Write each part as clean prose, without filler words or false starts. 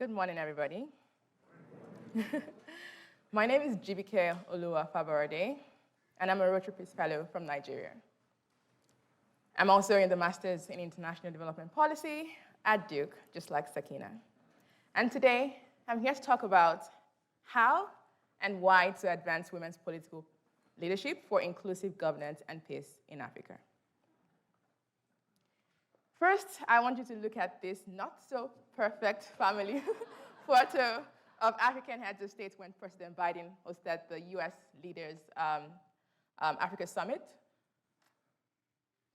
Good morning, everybody. My name is Jibikeoluwa Faborode, and I'm a Rotary Peace Fellow from Nigeria. I'm also in the Masters in International Development Policy at Duke, just like Sakina. And today, I'm here to talk about how and why to advance women's political leadership for inclusive governance and peace in Africa. First, I want you to look at this not-so-perfect family photo of African heads of state when President Biden hosted the US Leaders Africa Summit.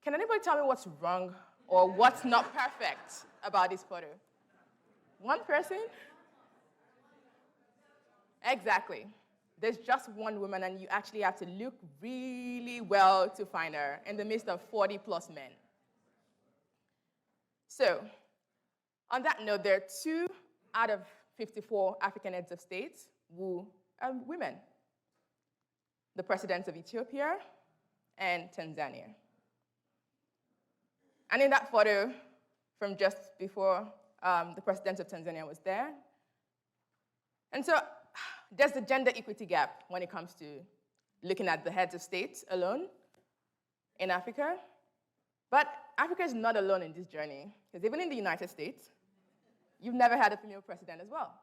Can anybody tell me what's wrong or what's not perfect about this photo? One person? Exactly. There's just one woman, and you actually have to look really well to find her in the midst of 40-plus men. So, on that note, there are 2 out of 54 African heads of state who are women. The presidents of Ethiopia and Tanzania. And in that photo, from just before the president of Tanzania was there. And so, there's the gender equity gap when it comes to looking at the heads of state alone in Africa. But Africa is not alone in this journey, because even in the United States, you've never had a female president as well.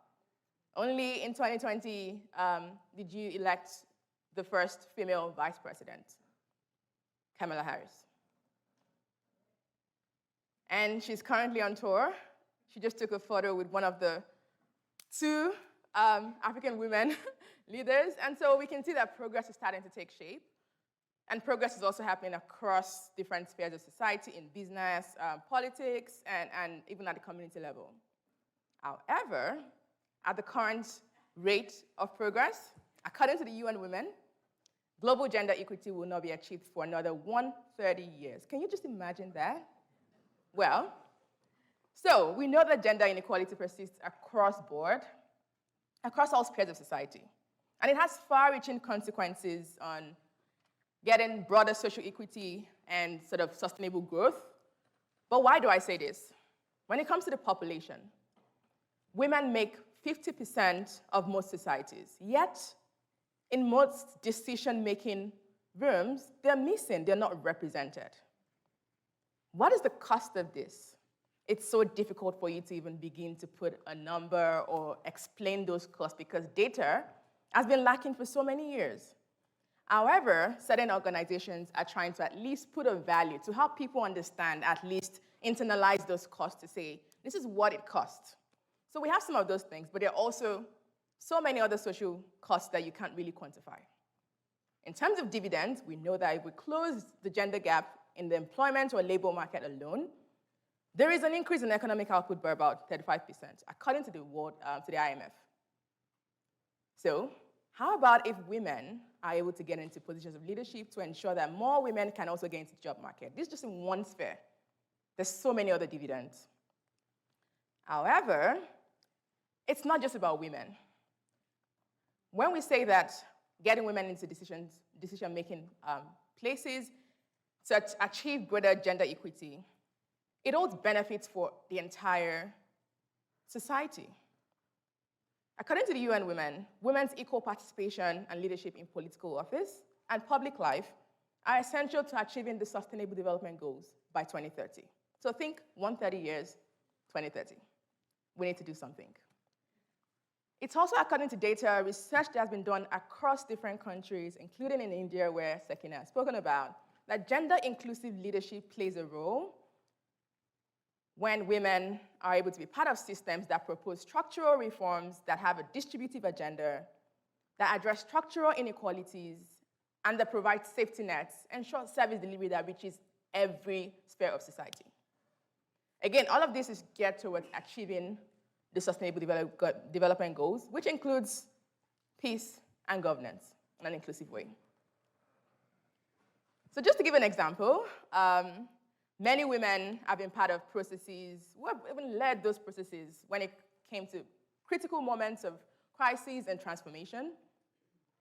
Only in 2020 did you elect the first female vice president, Kamala Harris. And she's currently on tour. She just took a photo with one of the 2 African women leaders. And so we can see that progress is starting to take shape. And progress is also happening across different spheres of society, in business, politics, and even at the community level. However, at the current rate of progress, according to the UN Women, global gender equity will not be achieved for another 130 years. Can you just imagine that? Well, so we know that gender inequality persists across board, across all spheres of society. And it has far-reaching consequences on getting broader social equity and sort of sustainable growth. But why do I say this? When it comes to the population, women make 50% of most societies. Yet, in most decision-making rooms, they're missing, they're not represented. What is the cost of this? It's so difficult for you to even begin to put a number or explain those costs because data has been lacking for so many years. However, certain organizations are trying to at least put a value to help people understand, at least internalize those costs to say, this is what it costs. So we have some of those things, but there are also so many other social costs that you can't really quantify. In terms of dividends, we know that if we close the gender gap in the employment or labor market alone, there is an increase in economic output by about 35%, according to the IMF. So, how about if women are able to get into positions of leadership to ensure that more women can also get into the job market? This is just in one sphere. There's so many other dividends. However, it's not just about women. When we say that getting women into decision-making places to achieve greater gender equity, it holds benefits for the entire society. According to the UN Women, women's equal participation and leadership in political office and public life are essential to achieving the Sustainable Development Goals by 2030. So think 130 years, 2030. We need to do something. It's also according to data, research that has been done across different countries, including in India, where Sakina has spoken about, that gender-inclusive leadership plays a role when women are able to be part of systems that propose structural reforms that have a distributive agenda, that address structural inequalities, and that provide safety nets, ensure service delivery that reaches every sphere of society. Again, all of this is geared towards achieving the Sustainable Development Goals, which includes peace and governance in an inclusive way. So just to give an example, many women have been part of processes, who have even led those processes when it came to critical moments of crises and transformation.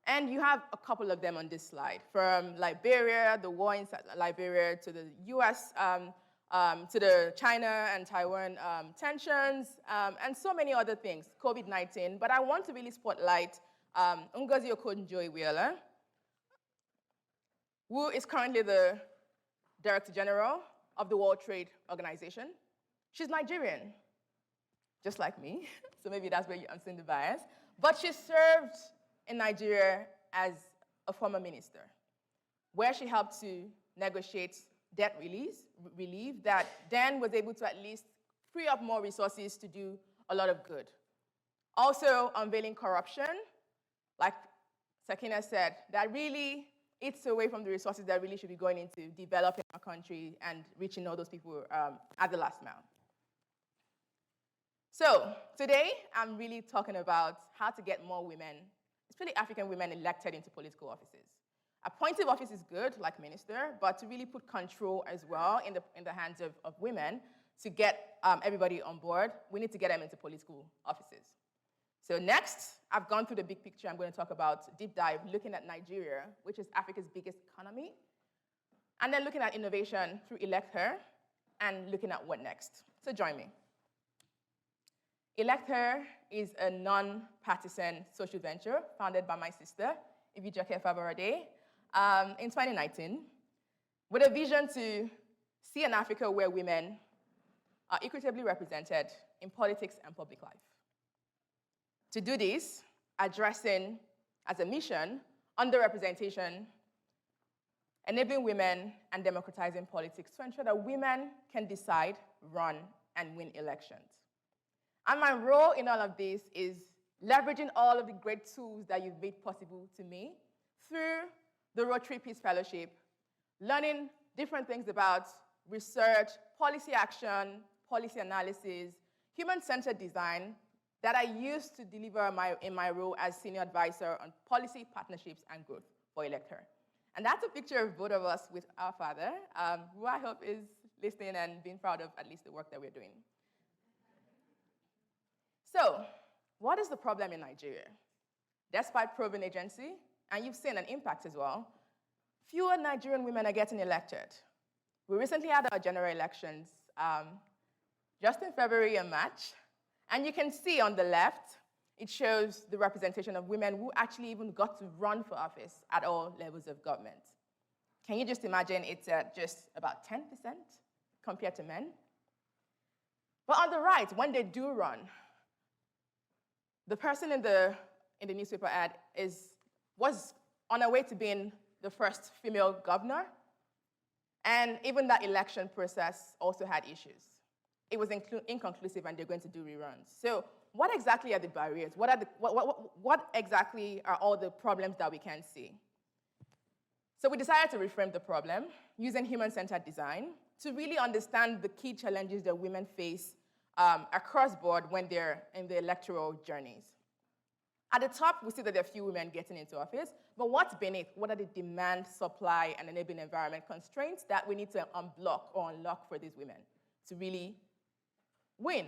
And you have a couple of them on this slide, from Liberia, the war in Liberia, to the US to the China and Taiwan tensions, and so many other things, COVID-19. But I want to really spotlight Ngozi Okonjo-Iweala, who is currently the Director General of the World Trade Organization. She's Nigerian, just like me, so maybe that's where I'm seeing the bias. But she served in Nigeria as a former minister, where she helped to negotiate debt relief that then was able to at least free up more resources to do a lot of good. Also, unveiling corruption, like Sakina said, that really eats away from the resources that really should be going into developing our country and reaching all those people at the last mile. So today, I'm really talking about how to get more women, especially African women, elected into political offices. Appointive office is good, like minister, but to really put control as well in the hands of women to get everybody on board, we need to get them into political offices. So next, I've gone through the big picture. I'm going to talk about deep dive, looking at Nigeria, which is Africa's biggest economy, and then looking at innovation through Elect Her, and looking at what next. So join me. Elect Her is a non-partisan social venture founded by my sister, Jibikeoluwa Faborode, in 2019, with a vision to see an Africa where women are equitably represented in politics and public life. To do this, addressing as a mission underrepresentation, enabling women, and democratizing politics to ensure that women can decide, run, and win elections. And my role in all of this is leveraging all of the great tools that you've made possible to me through the Rotary Peace Fellowship, learning different things about research, policy action, policy analysis, human-centered design that I used to deliver in my role as senior advisor on policy, partnerships, and growth for Elect Her. And that's a picture of both of us with our father, who I hope is listening and being proud of at least the work that we're doing. So, what is the problem in Nigeria? Despite proven agency, and you've seen an impact as well, fewer Nigerian women are getting elected. We recently had our general elections just in February and March, and you can see on the left, it shows the representation of women who actually even got to run for office at all levels of government. Can you just imagine it's at just about 10% compared to men? But on the right, when they do run, the person in the newspaper ad was on her way to being the first female governor, and even that election process also had issues. It was inconclusive, and they're going to do reruns. So what exactly are the barriers? What exactly are all the problems that we can see? So we decided to reframe the problem using human-centered design to really understand the key challenges that women face across board when they're in the electoral journeys. At the top, we see that there are few women getting into office, but what's beneath? What are the demand, supply, and enabling environment constraints that we need to unblock or unlock for these women to really win?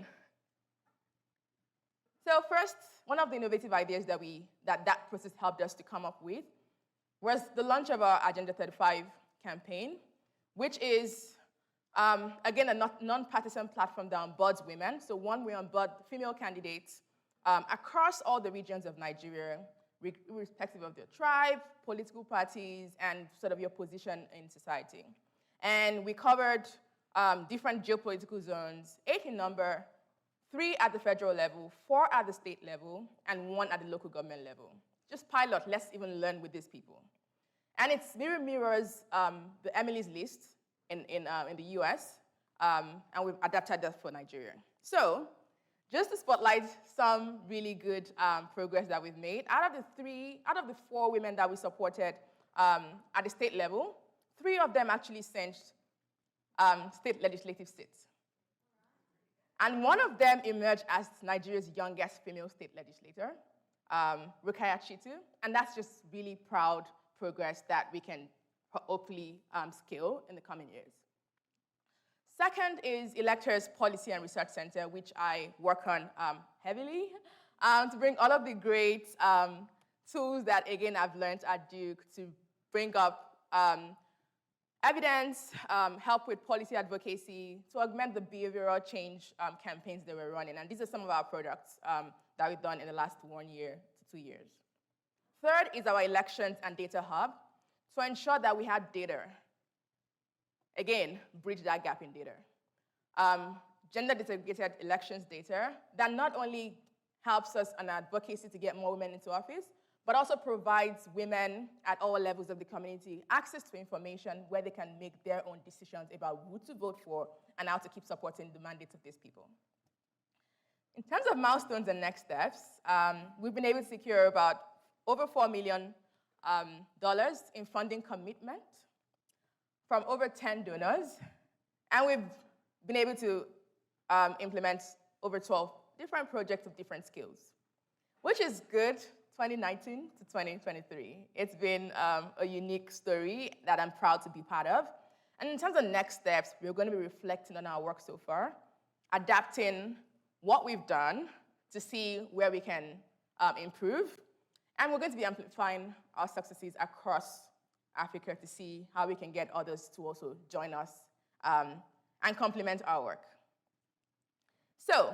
So first, one of the innovative ideas that process helped us to come up with was the launch of our Agenda 35 campaign, which is, again, a non-partisan platform that onboards women. So one, we onboard female candidates across all the regions of Nigeria, irrespective of their tribe, political parties, and sort of your position in society. And we covered different geopolitical zones, 8 in number, 3 at the federal level, 4 at the state level, and 1 at the local government level. Just pilot, let's even learn with these people. And it mirrors the Emily's List in the US, and we've adapted that for Nigeria. So, just to spotlight some really good progress that we've made, out of the 4 women that we supported at the state level, 3 of them actually cinched state legislative seats. And one of them emerged as Nigeria's youngest female state legislator, Rukayat Shitu, and that's just really proud progress that we can hopefully scale in the coming years. Second is Elect Her's Policy and Research Center, which I work on heavily to bring all of the great tools that, again, I've learned at Duke to bring up evidence, help with policy advocacy to augment the behavioral change campaigns that we're running. And these are some of our products that we've done in the last 1 year to 2 years. Third is our elections and data hub to ensure that we have data. Again, bridge that gap in data. Gender-disaggregated elections data that not only helps us on advocacy to get more women into office, but also provides women at all levels of the community access to information where they can make their own decisions about who to vote for and how to keep supporting the mandates of these people. In terms of milestones and next steps, we've been able to secure about over $4 million in funding commitment from over 10 donors, and we've been able to implement over 12 different projects of different skills, which is good, 2019 to 2023. It's been a unique story that I'm proud to be part of. And in terms of next steps, we're going to be reflecting on our work so far, adapting what we've done to see where we can improve, and we're going to be amplifying our successes across Africa to see how we can get others to also join us and complement our work. So,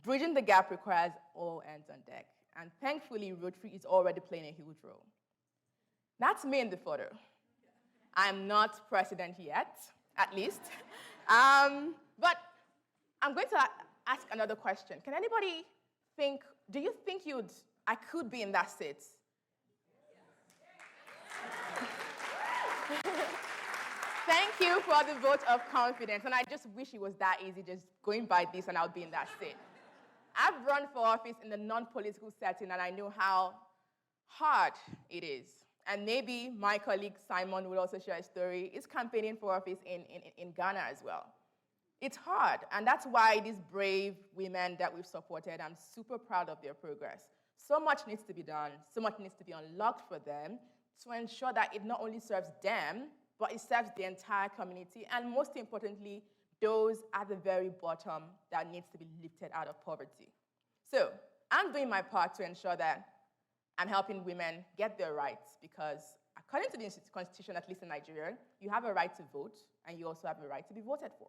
bridging the gap requires all hands on deck. And thankfully, Rotary is already playing a huge role. That's me in the photo. I'm not president yet, at least. But I'm going to ask another question. Can anybody think, do you think I could be in that seat? Thank you for the vote of confidence. And I just wish it was that easy, just going by this and I'll be in that seat. I've run for office in the non-political setting, and I know how hard it is. And maybe my colleague Simon will also share a story. He's campaigning for office in Ghana as well. It's hard, and that's why these brave women that we've supported, I'm super proud of their progress. So much needs to be done, so much needs to be unlocked for them to ensure that it not only serves them, but it serves the entire community, and most importantly, those at the very bottom that needs to be lifted out of poverty. So I'm doing my part to ensure that I'm helping women get their rights, because according to the Constitution, at least in Nigeria, you have a right to vote, and you also have a right to be voted for.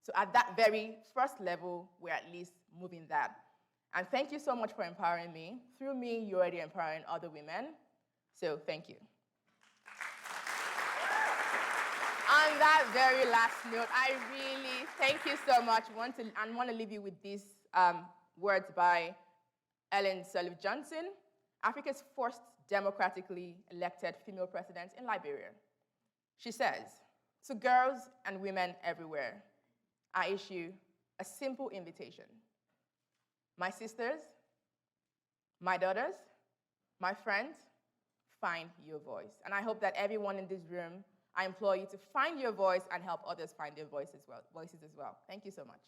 So at that very first level, we're at least moving that. And thank you so much for empowering me. Through me, you're already empowering other women. So thank you. On that very last note, I really thank you so much. I want to leave you with these words by Ellen Sirleaf Johnson, Africa's first democratically elected female president in Liberia. She says, "To girls and women everywhere, I issue a simple invitation. My sisters, my daughters, my friends, find your voice." And I hope that everyone in this room, I implore you to find your voice and help others find their voices as well. Thank you so much.